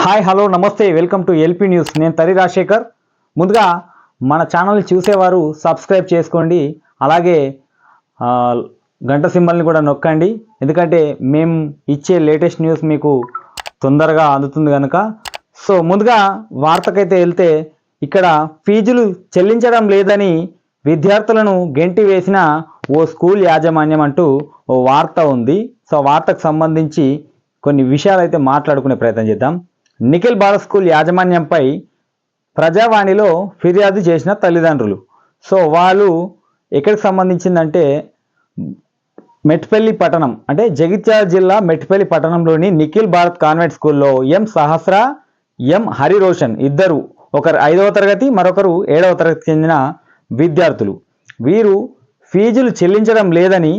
Hi hello నమస్తే welcome to LP news. నేను తరి రాజశేఖర్. ముందుగా మన ఛానల్ చూసేవారు సబ్స్క్రైబ్ చేసుకోండి, అలాగే గంట సింబల్ని కూడా నొక్కండి, ఎందుకంటే మేము ఇచ్చే లేటెస్ట్ న్యూస్ మీకు తొందరగా అందుతుంది కనుక. సో ముందుగా వార్తకైతే వెళ్తే, ఇక్కడ ఫీజులు చెల్లించడం లేదని విద్యార్థులను గెంటి వేసిన ఓ స్కూల్ యాజమాన్యం అంటూ ఓ వార్త ఉంది. సో వార్తకు సంబంధించి కొన్ని విషయాలు అయితే మాట్లాడుకునే ప్రయత్నం చేద్దాం. నిఖిల్ భారత్ స్కూల్ యాజమాన్యంపై ప్రజావాణిలో ఫిర్యాదు చేసిన తల్లిదండ్రులు. సో వాళ్ళు ఎక్కడికి సంబంధించిందంటే మెట్పల్లి పట్టణం, అంటే జగిత్యాల జిల్లా మెట్పల్లి పట్టణంలోని నిఖిల్ భారత్ కాన్వెంట్ స్కూల్లో ఎం సహస్ర, ఎం హరిరోషన్ ఇద్దరు, ఒకరు 5వ తరగతి, మరొకరు 7వ తరగతికి చెందిన విద్యార్థులు. వీరు ఫీజులు చెల్లించడం లేదని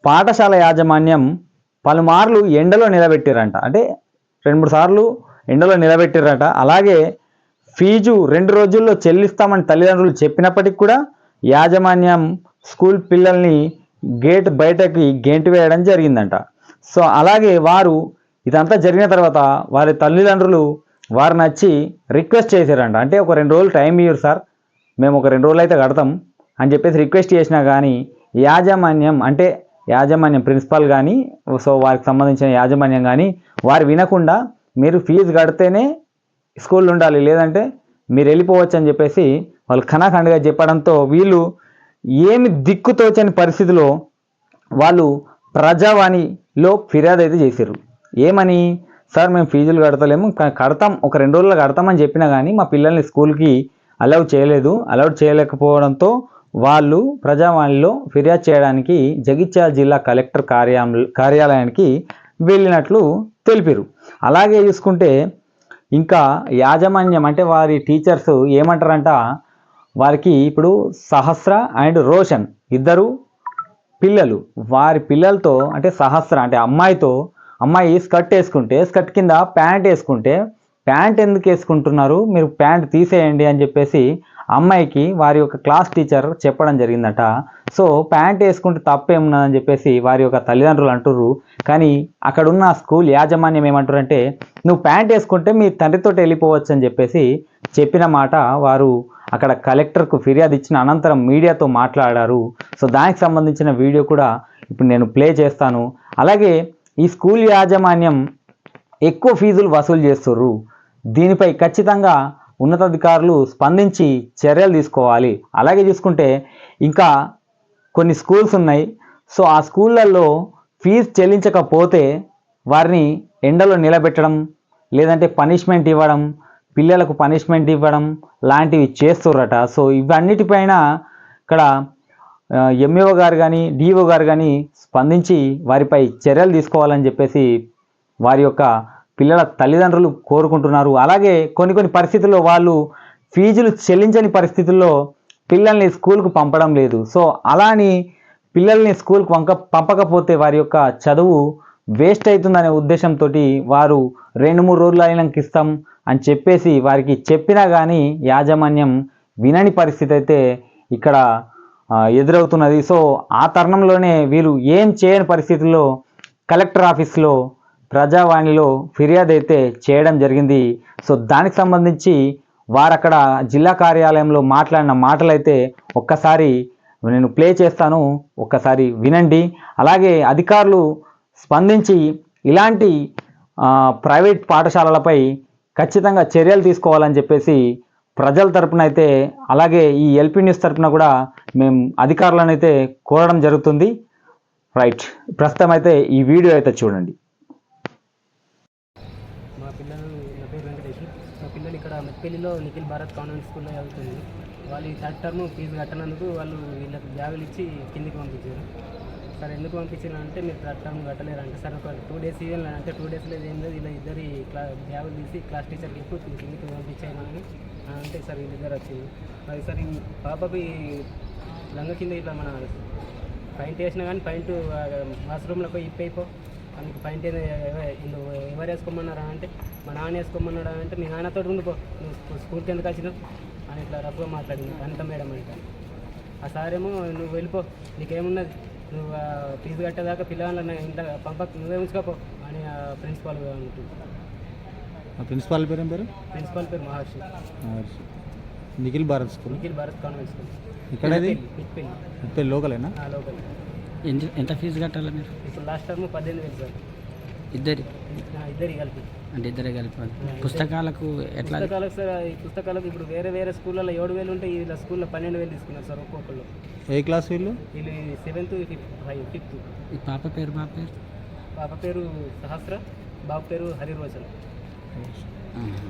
పాఠశాల యాజమాన్యం పలుమార్లు ఎండలో నిలబెట్టారంట. అంటే 2-3 సార్లు ఎండలో నిలబెట్టారట. అలాగే ఫీజు 2 రోజుల్లో చెల్లిస్తామని తల్లిదండ్రులు చెప్పినప్పటికీ కూడా యాజమాన్యం స్కూల్ పిల్లల్ని గేట్ బయటకి గెంటి వేయడం జరిగిందంట. సో అలాగే వారు ఇదంతా జరిగిన తర్వాత వారి తల్లిదండ్రులు వారిని వచ్చి రిక్వెస్ట్ చేశారంట. అంటే ఒక 2 రోజులు టైం ఇవ్వరు సార్, మేము ఒక 2 రోజులు అయితే కడతాం అని చెప్పేసి రిక్వెస్ట్ చేసినా కానీ యాజమాన్యం ప్రిన్సిపాల్ కానీ, సో వారికి సంబంధించిన యాజమాన్యం కానీ వారు వినకుండా మీరు ఫీజు కడితేనే స్కూల్ ఉండాలి, లేదంటే మీరు వెళ్ళిపోవచ్చు అని చెప్పేసి వాళ్ళు ఖనాఖండిగా చెప్పడంతో వీళ్ళు ఏమి దిక్కుతోచని పరిస్థితిలో వాళ్ళు ప్రజావాణిలో ఫిర్యాదు అయితే చేశారు. ఏమని, సార్ మేము ఫీజులు కడతలేము, కడతాం, ఒక 2 రోజుల్లో కడతామని చెప్పినా కానీ మా పిల్లల్ని స్కూల్కి అలౌడ్ చేయలేకపోవడంతో వాళ్ళు ప్రజావాణిలో ఫిర్యాదు చేయడానికి జగిత్యాల జిల్లా కలెక్టర్ కార్యాలయానికి వెళ్ళినట్లు తెలిపారు. అలాగే చూసుకుంటే ఇంకా యాజమాన్యం అంటే వారి టీచర్స్ ఏమంటారంట, వారికి ఇప్పుడు సహస్ర అండ్ రోషన్ ఇద్దరు పిల్లలు, వారి పిల్లలతో అంటే సహస్ర అంటే అమ్మాయి స్కర్ట్ వేసుకుంటే స్కర్ట్ కింద ప్యాంట్ వేసుకుంటే ప్యాంట్ ఎందుకు వేసుకుంటున్నారు, మీరు ప్యాంట్ తీసేయండి అని చెప్పేసి అమ్మాయికి వారి యొక్క క్లాస్ టీచర్ చెప్పడం జరిగిందట. సో ప్యాంట్ వేసుకుంటే తప్పేమున్నదని చెప్పేసి వారి యొక్క తల్లిదండ్రులు అంటుర్రు. కానీ అక్కడున్న స్కూల్ యాజమాన్యం ఏమంటారంటే, నువ్వు ప్యాంట్ వేసుకుంటే మీ తండ్రితో వెళ్ళిపోవచ్చు అని చెప్పేసి చెప్పిన మాట వారు అక్కడ కలెక్టర్కు ఫిర్యాదు ఇచ్చిన అనంతరం మీడియాతో మాట్లాడారు. సో దానికి సంబంధించిన వీడియో కూడా ఇప్పుడు నేను ప్లే చేస్తాను. అలాగే ఈ స్కూల్ యాజమాన్యం ఎక్కువ ఫీజులు వసూలు చేస్తుర్రు, దీనిపై ఖచ్చితంగా ఉన్నతాధికారులు స్పందించి చర్యలు తీసుకోవాలి. అలాగే చూసుకుంటే ఇంకా కొన్ని స్కూల్స్ ఉన్నాయి. సో ఆ స్కూళ్ళల్లో ఫీజు చెల్లించకపోతే వారిని ఎండలో నిలబెట్టడం, లేదంటే పిల్లలకు పనిష్మెంట్ ఇవ్వడం లాంటివి చేస్తుర్రట. సో ఇవన్నిటిపైన ఇక్కడ ఎంఈఓ గారు కానీ డిఓ గారు కానీ స్పందించి వారిపై చర్యలు తీసుకోవాలని చెప్పేసి వారి యొక్క పిల్లల తల్లిదండ్రులు కోరుకుంటున్నారు. అలాగే కొన్ని పరిస్థితుల్లో వాళ్ళు ఫీజులు చెల్లించని పరిస్థితుల్లో పిల్లల్ని స్కూల్కు పంపడం లేదు. సో అలాని పిల్లల్ని స్కూల్కు పంపకపోతే వారి యొక్క చదువు వేస్ట్ అవుతుందనే ఉద్దేశంతో వారు 2-3 రోజులు అయినాక ఇస్తాం అని చెప్పేసి వారికి చెప్పినా కానీ యాజమాన్యం వినని పరిస్థితి అయితే ఇక్కడ ఎదురవుతున్నది. సో ఆ తరుణంలోనే వీళ్ళు ఏం చేయని పరిస్థితుల్లో కలెక్టర్ ఆఫీస్లో ప్రజావాణిలో ఫిర్యాదు అయితే చేయడం జరిగింది. సో దానికి సంబంధించి వారు అక్కడ జిల్లా కార్యాలయంలో మాట్లాడిన మాటలైతే ఒక్కసారి నేను ప్లే చేస్తాను, ఒక్కసారి వినండి. అలాగే అధికారులు స్పందించి ఇలాంటి ప్రైవేట్ పాఠశాలలపై ఖచ్చితంగా చర్యలు తీసుకోవాలని చెప్పేసి ప్రజల తరపున అయితే, అలాగే ఈ ఎల్పీ న్యూస్ తరపున కూడా మేము అధికారులను అయితే కోరడం జరుగుతుంది. రైట్, ప్రస్తుతం అయితే ఈ వీడియో అయితే చూడండి. మా పిల్లలు ఇక్కడ మెట్పల్లిలో నిఖిల్ భారత్ కాన్వెంట్ స్కూల్లో చదువుతుంది. వాళ్ళు ఈ 3rd టర్మ్ ఫీజు కట్టనందుకు వాళ్ళు వీళ్ళకి బ్యాగులు ఇచ్చి కిందికి పంపించారు. సార్ ఎందుకు పంపించారు అంటే, మీరు 3rd టర్మ్ కట్టలేరంటే, సార్ ఒక 2 డేస్ ఇవ్వాలి అంటే 2 డేస్ లేదు ఏం లేదు, ఇలా ఇద్దరి బ్యాగులు తీసి క్లాస్ టీచర్కి ఎక్కువ కిందికి పంపించామని అంటే సార్ వీళ్ళిద్దరు వచ్చింది. అది సార్ ఈ పాపకి లంగ కింద ఇట్లా మన పాయింట్ వేసినా కానీ పాయింట్ వాష్రూమ్లో పోయి ఇప్పైపో అందుకు పాయింట్ ఎవరు వేసుకోమన్నారా అంటే, మా నాన్న వేసుకోమన్నాడా అంటే, మీ నాన్నతో ఉండిపో, నువ్వు స్కూల్కి ఎందుకు వచ్చినావు అని ఇట్లా రఫ్గా మాట్లాడింది అనిత మేడం అంటే. ఆ సారేమో నువ్వు వెళ్ళిపో, నీకేమున్నది, నువ్వు ఫీజు కట్టేదాకా పిల్లవాళ్ళని ఇంట్లో పంపక, నువ్వే ఉంచుకోపో అని ప్రిన్సిపాల్ అంటుంది. ప్రిన్సిపాల్ పేరు ఏం పేరు? ప్రిన్సిపాల్ పేరు Maharshi. Nikhil Bharat school. Nikhil Bharat convent school. ఇక్కడది పిట్పల్లి. పిట్పల్లి లోకలేనా? లోకల్. ఎంత ఫీజు కట్టాలి మీరు? ఇప్పుడు లాస్ట్ టర్మ్ 18,000 సార్. ఇద్దరి ఇద్దరు కలిపి. అంటే ఇద్దరే కలిపి. పుస్తకాలకు ఎట్లా? పుస్తకాలకు సార్, ఈ పుస్తకాలకు ఇప్పుడు వేరే వేరే స్కూళ్ళలో 7,000 ఉంటే ఇలా స్కూల్లో 12,000 తీసుకున్నారు సార్ ఒక్కొక్కళ్ళు. ఏ క్లాస్ వీళ్ళు? వీళ్ళు 7th, 5th. ఈ పాప పేరు పాప పేరు సహస్ర, బాబు పేరు హరిరోచన్. ఆహా.